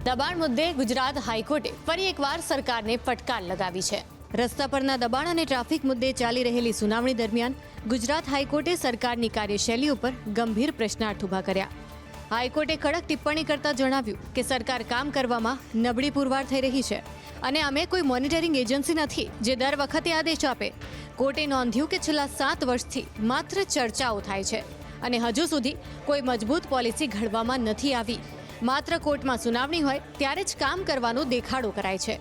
દબાણ મુદ્દે ગુજરાત હાઈકોર્ટે ફરી એકવાર સરકારને ફટકાર લગાવી છે। રસ્તા પરના દબાણ અને ટ્રાફિક મુદ્દે ચાલી રહેલી સુનાવણી દરમિયાન ગુજરાત હાઈકોર્ટે સરકારની કાર્યશૈલી ઉપર ગંભીર પ્રશ્નાર્થ ઊભા કર્યા। હાઈકોર્ટે કડક ટિપ્પણી કરતા જણાવ્યું કે સરકાર કામ કરવામાં નબળી પુરવાર થઈ રહી છે અને અમે કોઈ મોનિટરિંગ એજન્સી નથી જે દર વખતે આદેશ આપે। કોર્ટે નોંધ્યું કે છેલ્લા 7 વર્ષથી માત્ર ચર્ચાઓ થાય છે અને હજુ સુધી કોઈ મજબૂત પોલિસી ઘડવામાં નથી આવી। માત્ર કોર્ટમાં સુનાવણી હોય ત્યારે જ કામ કરવાનો દેખાડો કરાય છે।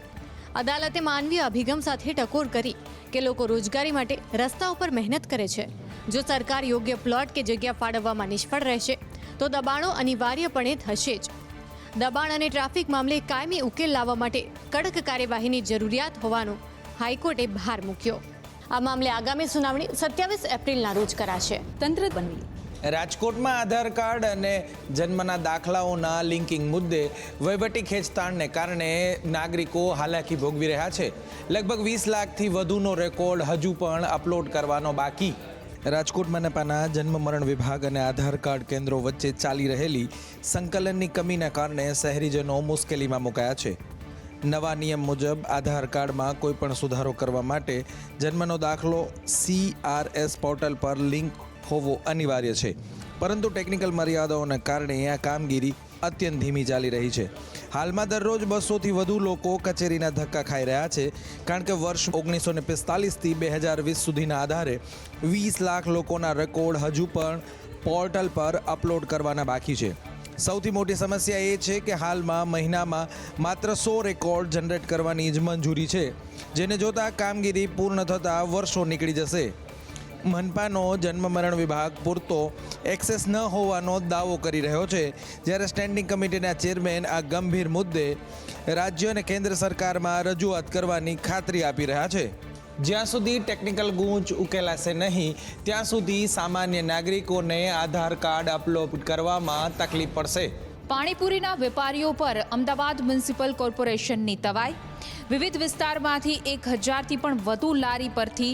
અદાલતે માનવીય અભિગમ સાથે ટકોર કરી કે લોકો રોજગારી માટે રસ્તા ઉપર મહેનત કરે છે। જો સરકાર યોગ્ય પ્લોટ કે જગ્યા ફાળવવામાં નિષ્ફળ રહેશે તો દબાણો અનિવાર્યપણે થશે જ। દબાણ અને ટ્રાફિક મામલે કાયમી ઉકેલ લાવવા માટે કડક કાર્યવાહીની જરૂરિયાત હોવાનો હાઈકોર્ટે ભાર મૂક્યો। આ મામલે આગામી સુનાવણી 27 એપ્રિલના રોજ કરાશે। તંત્ર બનવી રાજકોટમાં આધાર કાર્ડ અને જન્મના દાખલાઓના લિંકિંગ મુદ્દે વહીવટી ખેંચતાણને કારણે નાગરિકો હાલાકી ભોગવી રહ્યા છે। લગભગ 20 લાખથી વધુનો રેકોર્ડ હજુ પણ અપલોડ કરવાનો બાકી। રાજકોટ મનપાના જન્મ મરણ વિભાગ અને આધાર કાર્ડ કેન્દ્રો વચ્ચે ચાલી રહેલી સંકલનની કમીના કારણે શહેરીજનો મુશ્કેલીમાં મુકાયા છે। નવા નિયમ મુજબ આધાર કાર્ડમાં કોઈ પણ સુધારો કરવા માટે જન્મનો દાખલો CRS પોર્ટલ પર લિંક હોવો અનિવાર્ય છે, પરંતુ ટેકનિકલ મર્યાદાઓને કારણે આ કામગીરી અત્યંત ધીમી ચાલી રહી છે। હાલમાં દરરોજ 200થી વધુ લોકો કચેરીના ધક્કા ખાઈ રહ્યા છે, કારણ કે વર્ષ 1945થી 2020 સુધીના આધારે 20 લાખ લોકોના રેકોર્ડ હજુ પણ પોર્ટલ પર અપલોડ કરવાના બાકી છે। સૌથી મોટી સમસ્યા એ છે કે હાલમાં મહિનામાં માત્ર 100 રેકોર્ડ જનરેટ કરવાની જ મંજૂરી છે, જેને જોતા કામગીરી પૂર્ણ થતાં વર્ષો નીકળી જશે। મનપાનો જન્મ મરણ વિભાગ પૂરતો એક્સેસ ન હોવાનો દાવો કરી રહ્યો છે, જ્યારે સ્ટેન્ડિંગ કમિટીના ચેરમેન આ ગંભીર મુદ્દે રાજ્ય અને કેન્દ્ર સરકારમાં રજૂઆત કરવાની ખાતરી આપી રહ્યા છે। જ્યાં સુધી ટેકનિકલ ગૂંચ ઉકેલાશે નહીં ત્યાં સુધી સામાન્ય નાગરિકોને આધાર કાર્ડ અપલોડ કરવામાં તકલીફ પડશે। પાણીપુરીના વેપારીઓ પર અમદાવાદ મ્યુનિસિપલ કોર્પોરેશનની તવાઈ। વિવિધ વિસ્તારમાંથી 1000થી પણ વધુ લારી પરથી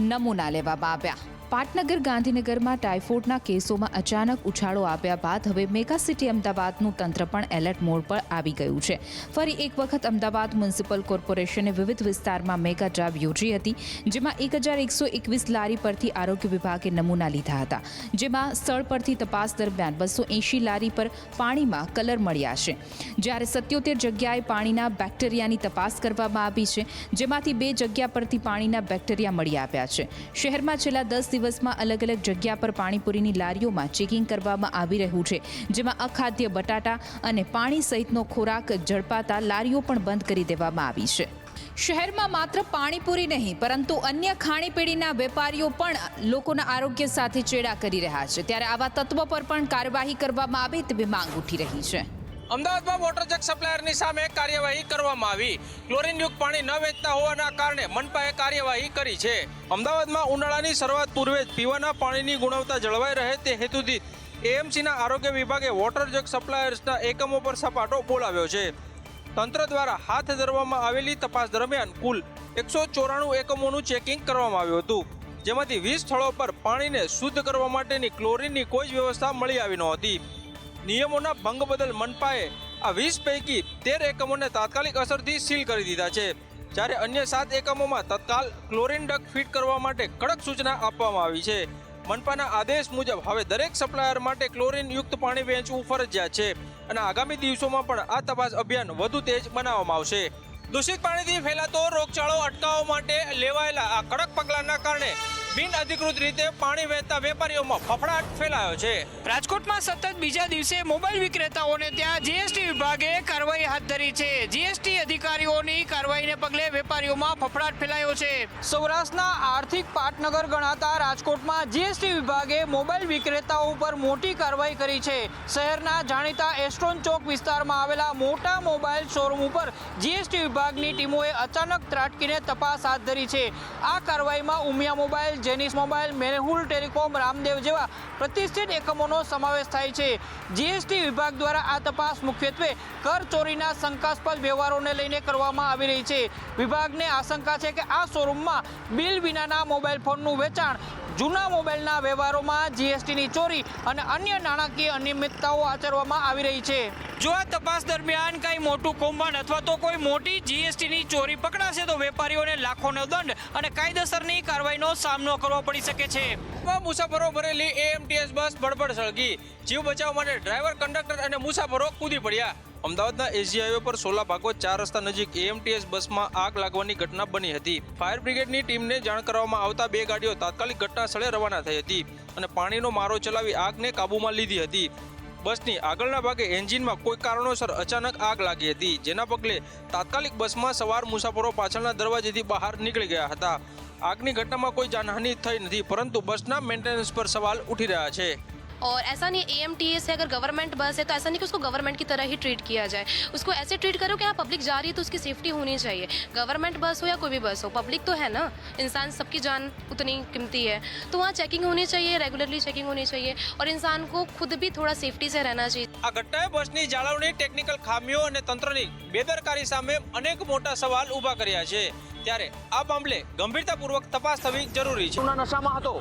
નમૂના લેવામાં આવ્યા। પાટનગર ગાંધીનગરમાં ટાઇફોઇડના કેસોમાં અચાનક ઉછાળો આવ્યા બાદ હવે મેગા સિટી અમદાવાદનું તંત્ર પણ એલર્ટ મોડ પર આવી ગયું છે। ફરી એક વખત અમદાવાદ મ્યુનિસિપલ કોર્પોરેશને વિવિધ વિસ્તારમાં મેગા ડ્રાઈવ યોજી હતી, જેમાં 1121 લારી પરથી આરોગ્ય વિભાગે નમૂના લીધા હતા, જેમાં સ્થળ પરથી તપાસ દરમિયાન 280 લારી પર પાણીમાં કલર મળ્યા છે, જ્યારે 77 જગ્યાએ પાણીના બેક્ટેરિયાની તપાસ કરવામાં આવી છે, જેમાંથી 2 જગ્યા પરથી પાણીના બેક્ટેરિયા મળી આવ્યા છે। શહેરમાં છેલ્લા 10 દિવસમાં અલગ અલગ જગ્યા પર પાણીપુરીની લારીઓમાં ચેકિંગ કરવામાં આવી રહ્યું છે, જેમાં અખાદ્ય બટાટા અને પાણી સહિતનો ખોરાક ઝડપાતા લારીઓ પણ બંધ કરી દેવામાં આવી છે। શહેરમાં માત્ર પાણીપુરી નહીં પરંતુ અન્ય ખાણીપીણીના વેપારીઓ પણ લોકોના આરોગ્ય સાથે ચેડા કરી રહ્યા છે, ત્યારે આવા તત્વો પર પણ કાર્યવાહી કરવામાં આવે તેવી માંગ ઉઠી રહી છે। અમદાવાદમાં વોટર જગ સપ્લાયરની સામે કાર્યવાહી કરવામાં આવી। ક્લોરીનયુક્ત પાણી ન વેચતા હોવાના કારણે મનપાએ કાર્યવાહી કરી છે। અમદાવાદમાં ઉનાળાની શરૂઆત પૂર્વે જ પીવાના પાણીની ગુણવત્તા જળવાઈ રહે તે હેતુથી એએમસીના આરોગ્ય વિભાગે વોટર જગ સપ્લાયર્સના એકમો પર સપાટો બોલાવ્યો છે। તંત્ર દ્વારા હાથ ધરવામાં આવેલી તપાસ દરમિયાન કુલ 194 એકમોનું ચેકિંગ કરવામાં આવ્યું હતું, જેમાંથી 20 સ્થળો પર પાણીને શુદ્ધ કરવા માટેની ક્લોરીનની કોઈ જ વ્યવસ્થા મળી આવી નહોતી। નિયમોના ભંગ બદલ મનપાએ આ 20 પૈકી 13 એકમોને તાત્કાલિક અસરથી સીલ કરી દીધા છે, જ્યારે અન્ય 7 એકમોમાં તત્કાલ ક્લોરીન ડક ફિટ કરવા માટે કડક સૂચના આપવામાં આવી છે। મનપાના આદેશ મુજબ હવે દરેક સપ્લાયર માટે ક્લોરીન યુક્ત પાણી વેચવું ફરજિયાત છે અને આગામી દિવસોમાં પણ આ તપાસ અભિયાન વધુ તેજ બનાવવામાં આવશે। દૂષિત પાણીથી ફેલાતો રોગચાળો અટકાવવા માટે લેવાયેલા આ કડક પગલાંના કારણે બિન અધિકૃત રીતે પાણી વેચતા વેપારીઓમાં ફફડાટ ફેલાયો છે। રાજકોટમાં સતત બીજા દિવસે મોબાઈલ વિક્રેતાઓને ત્યાં જીએસટી વિભાગે કાર્યવાહી હાથ ધરી છે। જીએસટી અધિકારીઓની કાર્યવાહીને પગલે વેપારીઓમાં ફફડાટ ફેલાયો છે। સૌરાષ્ટ્રના આર્થિક પાટનગર ગણાતા રાજકોટમાં જીએસટી વિભાગે મોબાઈલ વિક્રેતાઓ પર મોટી કાર્યવાહી કરી છે। શહેરના જાણીતા એસ્ટ્રોન ચોક વિસ્તારમાં આવેલા મોટા મોબાઈલ શોરૂમ ઉપર જીએસટી વિભાગની ટીમોએ અચાનક ત્રાટકીને તપાસ હાથ ધરી છે। આ કાર્યવાહીમાં Umiya mobile, Jenis mobile, Mehul telecom, Ramdev જેવા પ્રતિષ્ઠિત એકમોનો સમાવેશ થાય છે। જીએસટી વિભાગ દ્વારા આ તપાસ મુખ્યત્વે કર ચોરીના શંકાસ્પદ વ્યવહારોને લઈને કરવામાં આવી રહી છે। વિભાગને આશંકા છે કે આ શોરૂમમાં બિલ વિનાના મોબાઈલ ફોનનું વેચાણ જૂના મોબાઈલના વ્યવહારોમાં જીએસટીની ચોરી અને અન્ય નાણાકીય અનિયમિતતાઓ આચરવામાં આવી રહી છે. જો આ તપાસ દરમિયાન કંઈ મોટું કૌભાંડ અથવા તો કોઈ મોટી જીએસટીની ચોરી પકડાશે તો વેપારીઓને લાખોનો દંડ અને કાયદેસરની કાર્યવાહીનો સામનો કરવો પડી શકે છે. મુસાફરો ભરેલી એએમટીએસ બસ બળબડ સળગી. જીવ બચાવવા માટે ડ્રાઈવર, કંડક્ટર અને મુસાફરો કૂદી પડ્યા. અમદાવાદના એસજી હાઈવે પર સોલા ભાગવત 4 રસ્તા નજીક એએમટીએસ બસમાં આગ લાગવાની ઘટના બની હતી. ફાયર બ્રિગેડની ટીમને જાણ કરવામાં આવતા 2 ગાડીઓ તાત્કાલિક ઘટના સ્થળે રવાના થઈ હતી અને પાણીનો મારો ચલાવી આગને કાબૂમાં લીધી હતી. બસની આગળના ભાગે એન્જિનમાં કોઈ કારણોસર અચાનક આગ લાગી હતી, જેના પગલે તાત્કાલિક બસમાં સવાર મુસાફરો પાછળના દરવાજેથી બહાર નીકળી ગયા હતા. આગની ઘટનામાં કોઈ જાનહાનિ થઈ નથી, પરંતુ બસના મેન્ટેનન્સ પર સવાલ ઉઠી રહ્યા છે. और ऐसा नहीं एएमटीएस है, अगर गवर्नमेंट बस है तो ऐसा नहीं कि उसको गवर्नमेंट की तरह ही ट्रीट किया जाए. उसको ऐसे ट्रीट करो कि यहाँ पब्लिक जा रही है तो उसकी सेफ्टी होनी चाहिए. गवर्नमेंट बस हो या कोई भी बस हो, पब्लिक तो है ना, इंसान सबकी जान उतनी कीमती है, तो वहाँ चेकिंग होनी चाहिए, रेगुलरली चेकिंग होनी चाहिए और इंसान को खुद भी थोड़ा सेफ्टी से रहना चाहिए. આ ઘટનાએ બસની જાળવણી, ટેકનિકલ ખામીઓ અને તંત્રની બેદરકારી સામે અનેક મોટા સવાલ ઊભા કર્યા છે. ત્યારે આ મામલે ગંભીરતાપૂર્વક તપાસ થવી જરૂરી છે. નશામાં હતો.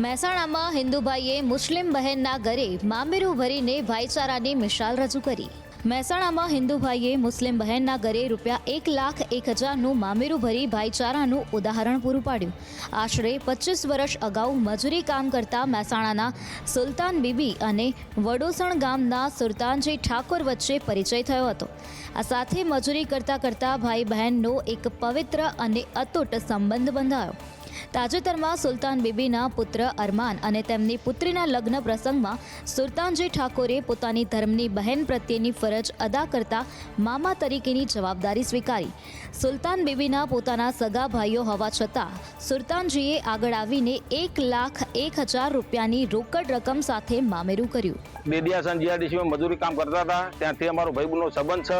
મહેસાણામાં હિન્દુભાઈએ મુસ્લિમ બહેનના ઘરે મામેરું ભરીને ભાઈચારાની મિસાલ રજૂ કરી. મહેસાણામાં હિન્દુભાઈએ મુસ્લિમ બહેનના ઘરે ₹1,01,000નું મામેરું ભરી ભાઈચારાનું ઉદાહરણ પૂરું પાડ્યું. આશરે 25 વર્ષ અગાઉ મજૂરી કામ કરતા મહેસાણાના સુલતાન બીબી અને વડોસણ ગામના સુલતાનજી ઠાકોર વચ્ચે પરિચય થયો હતો. આ સાથે મજૂરી કરતા ભાઈ બહેનનો એક પવિત્ર અને અતૂટ સંબંધ બંધાયો. તાજેતરમાં સુલતાન બીબીના પુત્ર અરમાન અને તેમની પુત્રીના લગ્ન પ્રસંગમાં સુલતાનજી ઠાકોરે પોતાની ધર્મની બહેન પ્રત્યેની ફરજ અદા કરતા મામા તરીકેની જવાબદારી સ્વીકારી. સુલતાન બીબીના પોતાના સગા ભાઈઓ હોવા છતાં સુલતાનજીએ આગળ આવીને ₹1,01,000ની રોકડ રકમ સાથે મામેરું કર્યું. બેડિયાસન જીઆરડીસીમાં મજૂરી કામ કરતા હતા, ત્યાંથી અમારો ભાઈબંધનો સંબંધ છે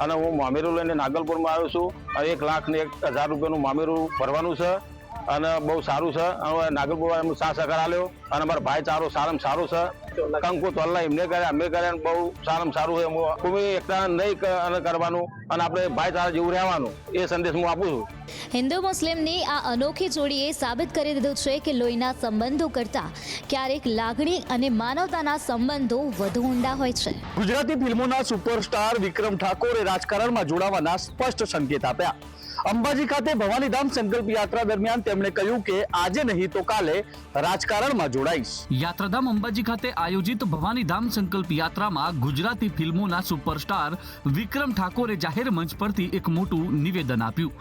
અને હું મામેરું લઈને નાગલપુરમાં આવ્યો છું. ₹1,01,000નું મામેરું ભરવાનું છે અને બહુ સારું છે. હવે નાગલપુર એમનું સાથ સહકાર આલ્યો અને અમારા ભાઈચારો સારામાં સારું છે. કંકુ તોલના એમને કર્યા, અમે કર્યા, બહુ સારામાં સારું છે. કોઈ એકતા નહીં કરવાનું અને આપણે ભાઈચારા જેવું રહેવાનું, એ સંદેશ હું આપું છું. હિન્દુ મુસ્લિમની આ અનોખી જોડીએ સાબિત કરી દીધું છે કે લોહીના સંબંધો કરતાં ક્યારેક લાગણી અને માનવતાના સંબંધો વધુ ઊંડા હોય છે. ગુજરાતી ફિલ્મોના સુપરસ્ટાર વિક્રમ ઠાકોરે રાજકારણમાં જોડાવાના સ્પષ્ટ સંકેત આપ્યા. અંબાજી ખાતે ભવાનીધામ સંકલ્પ યાત્રા દરમિયાન તેમણે કહ્યું કે આજે નહીં તો કાલે રાજકારણમાં જોડાઈશ. યાત્રાધામ અંબાજી ખાતે આયોજિત ભવાનીધામ સંકલ્પ યાત્રામાં ગુજરાતી ફિલ્મોના સુપરસ્ટાર વિક્રમ ઠાકોરે જાહેર મંચ પરથી એક મોટું નિવેદન આપ્યું,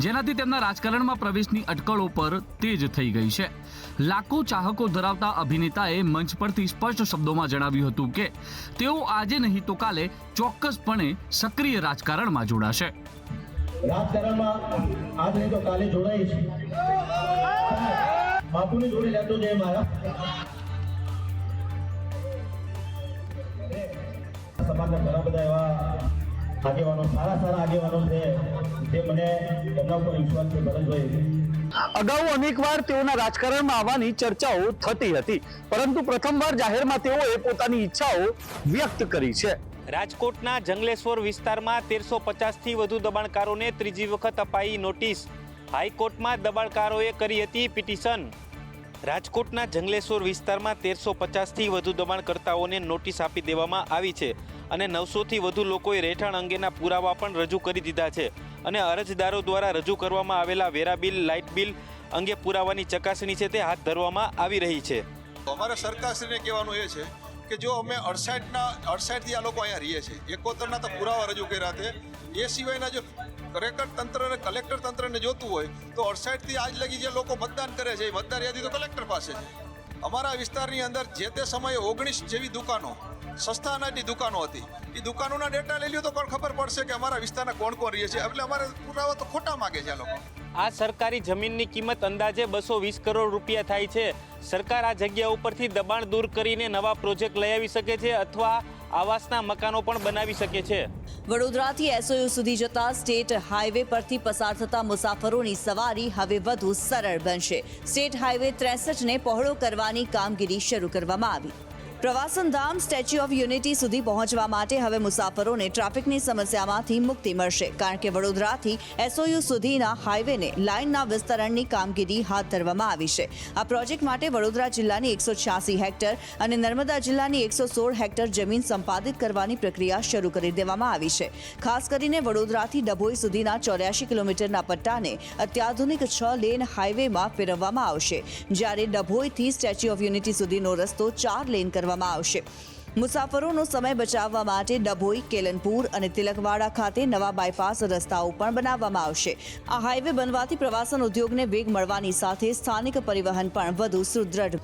જેનાથી તેમના રાજકારણમાં પ્રવેશની અટકળો પર તેજ થઈ ગઈ છે. લાખો ચાહકો ધરાવતા અભિનેતાએ મંચ પરથી સ્પષ્ટ શબ્દોમાં જણાવ્યું હતું કે તેઓ આજે નહીં તો કાલે ચોક્કસપણે સક્રિય રાજકારણમાં જોડાશે. રાજકારણમાં આજ નહીં તો કાલે જોડાઈશ. બાપુની જોડી લેતો જય મારા. સમાજના ઘણા બધા એવા આગેવાનો, સારા આગેવાનો છે જે મને એમના ઉપર વિશ્વાસ છે. ભરતભાઈ, અગાઉ અનેકવાર તેઓના રાજકારણમાં આવવાની ચર્ચાઓ થતી હતી, પરંતુ પ્રથમવાર જાહેરમાં તેઓએ પોતાની ઈચ્છાઓ વ્યક્ત કરી છે. રાજકોટના જંગલેશ્વર વિસ્તારમાં 1350થી વધુ દબાણકારોને ત્રીજી વખત અપાઈ નોટિસ. હાઈકોર્ટમાં દબાણકારોએ કરી હતી પિટિશન. રાજકોટના જંગલેશ્વર વિસ્તારમાં 1350થી વધુ દબાણકર્તાઓને નોટિસ આપી દેવામાં આવી છે અને 900થી વધુ લોકોએ રહેઠાણ અંગેના પુરાવા પણ રજૂ કરી દીધા છે અને અરજદારો દ્વારા રજૂ કરવામાં આવેલા વેરા બિલ, લાઇટ બિલ અંગે પુરાવાની ચકાસણી છે તે હાથ ધરવામાં આવી રહી છે. અમારા સરકારશ્રીને કહેવાનું એ છે કે જો અમે 68થી આ લોકો અહીંયા રહીએ છીએ, 71ના તો પુરાવા રજૂ કર્યા છે, એ સિવાયના જો રેકર્ડ તંત્ર અને કલેક્ટર તંત્રને જોતું હોય તો 68થી આજ લગી જે લોકો મતદાન કરે છે એ મતદાર યાદી તો કલેક્ટર પાસે છે. અમારા વિસ્તારની અંદર જે તે સમયે 19 જેવી દુકાનો, સસ્તા અનાજની દુકાનો હતી, એ દુકાનોના ડેટા લઈ લ્યો તો પણ ખબર પડશે કે અમારા વિસ્તારના કોણ રહીએ છે. એટલે અમારે પુરાવા તો ખોટા માગે છે આ લોકો. આ સરકારી જમીનની કિંમત અંદાજે 220 કરોડ રૂપિયા થાય છે. સરકાર આ જગ્યા ઉપરથી દબાણ દૂર કરીને નવા પ્રોજેક્ટ લઈ આવી શકે છે અથવા આવાસના મકાનો પણ બનાવી શકે છે. વડોદરાથી એસઓયુ સુધી જતા સ્ટેટ હાઈવે પરથી પસાર થતા મુસાફરોની સવારી હવે વધુ સરળ બનશે. સ્ટેટ હાઈવે 63ને પહોળો કરવાની કામગીરી શરૂ કરવામાં આવી. પ્રવાસન ધામ સ્ટેચ્યુ ઓફ યુનિટી સુધી પહોંચવા માટે હવે મુસાફરોને ટ્રાફિકની સમસ્યામાંથી મુક્તિ મળશે, કારણ કે વડોદરાથી એસઓયુ સુધીના હાઈવેને લાઇનના વિસ્તરણની કામગીરી હાથ ધરવામાં આવી છે. આ પ્રોજેક્ટ માટે વડોદરા જિલ્લાની 186 હેક્ટર અને નર્મદા જિલ્લાની 116 હેક્ટર જમીન સંપાદિત કરવાની પ્રક્રિયા શરૂ કરી દેવામાં આવી છે. ખાસ કરીને વડોદરાથી ડભોઈ સુધીના 84 કિલોમીટરના પટ્ટાને અત્યાધુનિક 6 લેન હાઈવેમાં ફેરવવામાં આવશે, જ્યારે ડભોઈથી સ્ટેચ્યુ ઓફ યુનિટી સુધીનો રસ્તો 4 લેન કરવામાં આવશે. મુસાફરોનો સમય બચાવવા માટે ડભોઈ, કેલનપુર અને તિલકવાડા ખાતે નવા બાયપાસ રસ્તાઓ પણ બનાવવામાં આવશે. આ હાઈવે બનવાથી પ્રવાસન ઉદ્યોગને વેગ મળવાની સાથે સ્થાનિક પરિવહન પણ વધુ સુદૃઢ